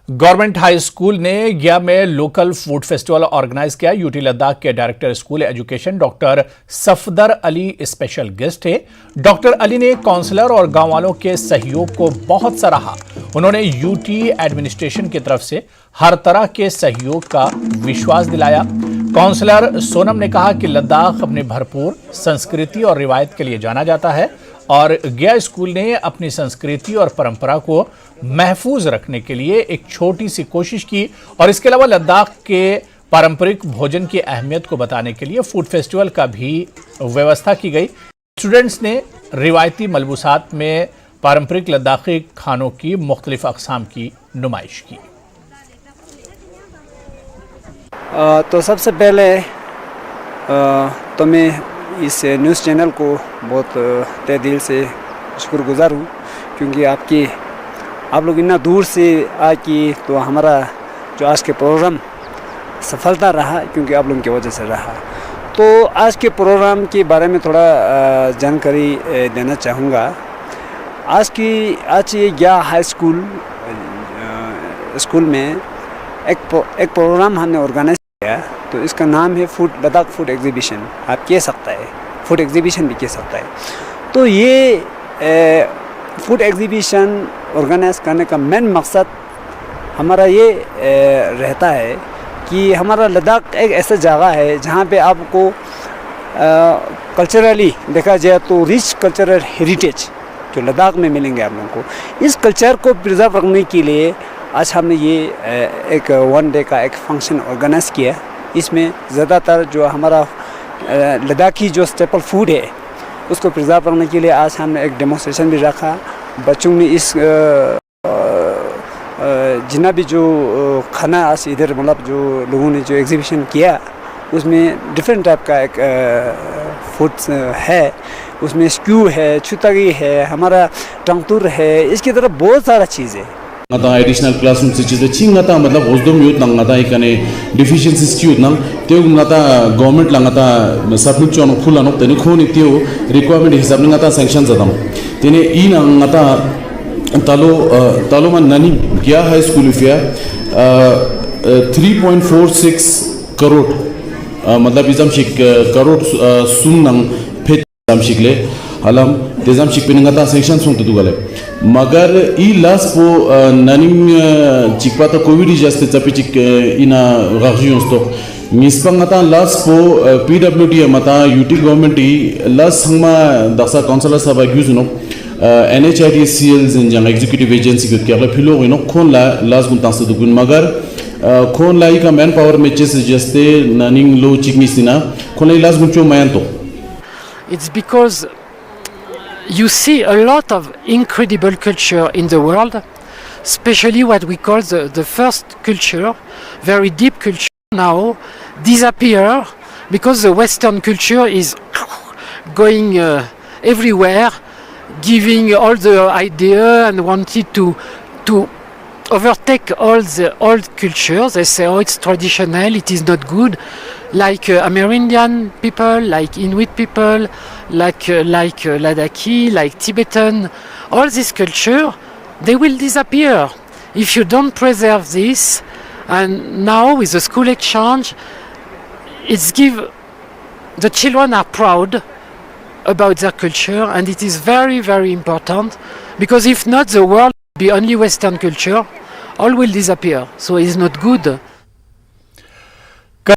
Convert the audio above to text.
Government high school ने गया में लोकल फूड फेस्टिवल ऑर्गेनाइज किया। यूटी लद्दाख के director school education doctor Safdar Ali special guest थे। डॉक्टर अली ने काउंसलर और गांव वालों के सहयोग को बहुत सराहा। उन्होंने यूटी एडमिनिस्ट्रेशन की तरफ से हर तरह के सहयोग का विश्वास दिलाया। काउंसलर सोनम ने कहा कि लद्दाख अपनी भरपूर संस्कृति और रिवायत के लिए जाना जाता है और गया स्कूल ने अपनी संस्कृति और परंपरा को महफूज रखने के लिए एक छोटी सी कोशिश की और इसके अलावा लद्दाख के पारंपरिक भोजन की अहमियत को बताने के लिए फूड फेस्टिवल का भी व्यवस्था की गई। स्टूडेंट्स ने रिवायती मलबूसात में पारंपरिक लद्दाखी खानों की मुख्तलिफ अक़साम की नुमाइश की। तो सबसे पहले तो मैं इस न्यूज़ चैनल को बहुत तहे दिल से शुक्रगुजार हूँ, क्योंकि आप लोग इतना दूर से आके तो हमारा जो आज के प्रोग्राम सफलता रहा, क्योंकि आप लोगों की वजह से रहा। तो आज के प्रोग्राम के बारे में थोड़ा जानकारी देना चाहूँगा। आज ये गया हाई स्कूल में एक प्रोग्राम हमने ऑर्गेनाइज किया। तो इसका नाम है लद्दाख फूड एग्जीबिशन। आप कह सकता है फूड एग्जीबिशन भी कह सकता है। तो ये फूड एग्जीबिशन ऑर्गेनाइज करने का मेन मकसद हमारा ये रहता है कि हमारा लद्दाख एक ऐसा जगह है जहाँ पे आपको कल्चरली देखा जाए तो रिच कल्चरल हेरिटेज जो लद्दाख में मिलेंगे आप लोगों को। इस कल्चर को प्रिजर्व रखने के लिए आज हमने ये एक वन डे का एक फंक्शन ऑर्गेनाइज किया। इसमें ज़्यादातर जो हमारा लद्दाखी जो स्टेपल फूड है उसको प्रिजर्व करने के लिए आज हमने एक डेमोन्स्ट्रेशन भी रखा। बच्चों ने इस जितना भी जो खाना आज इधर मतलब जो लोगों ने जो एग्जीबिशन किया उसमें डिफरेंट टाइप का एक फूड है। उसमें स्क्यू है, छुतगी है, हमारा टंगतुर है, इसकी तरह बहुत सारा चीज़ है। ngata additional classroom situation chi ngata matlab osdom yut nang ngata ikane deficiencies chi yut nang teu ngata government la ngata submit chon phula no teni khoni teu requirement hisab ni ngata sanction zadam tene I nang ngata talo man nani gya high school fia 3.46 crore matlab izam shik crore sun nang phet izam shikle halam tezam shik pe ngata sanction sung tu gale मगर ई लास पो ननिंग चिकपा तो Covid जास्त चपी चिक इना गाजियों तो मिस्पंगता लास पो PWD मता UT government e लास हंगमा दसा काउंसलर सभा यूज़ नो NHIDCL जिन एग्जीक्यूटिव एजेंसी को क्या फिलो इनो खोन लास गुन तांस दुगुन मगर खोन लाई का मैन पावर में चेस जस्ते ननिंग लो चिकनी सिना खोन लाई लास गुन चो मायन तो It's because you see a lot of incredible culture in the world, especially what we call the first culture, very deep culture now disappear because the Western culture is going everywhere, giving all the idea and wanted to overtake all the old cultures. They say, oh, it's traditional, it is not good. Like Amerindian people, like Inuit people, like Ladakhi, like Tibetan, all this culture, they will disappear if you don't preserve this. And now with the school exchange, the children are proud about their culture, and it is very, very important, because if not, the world will be only Western culture, all will disappear. So it's not good.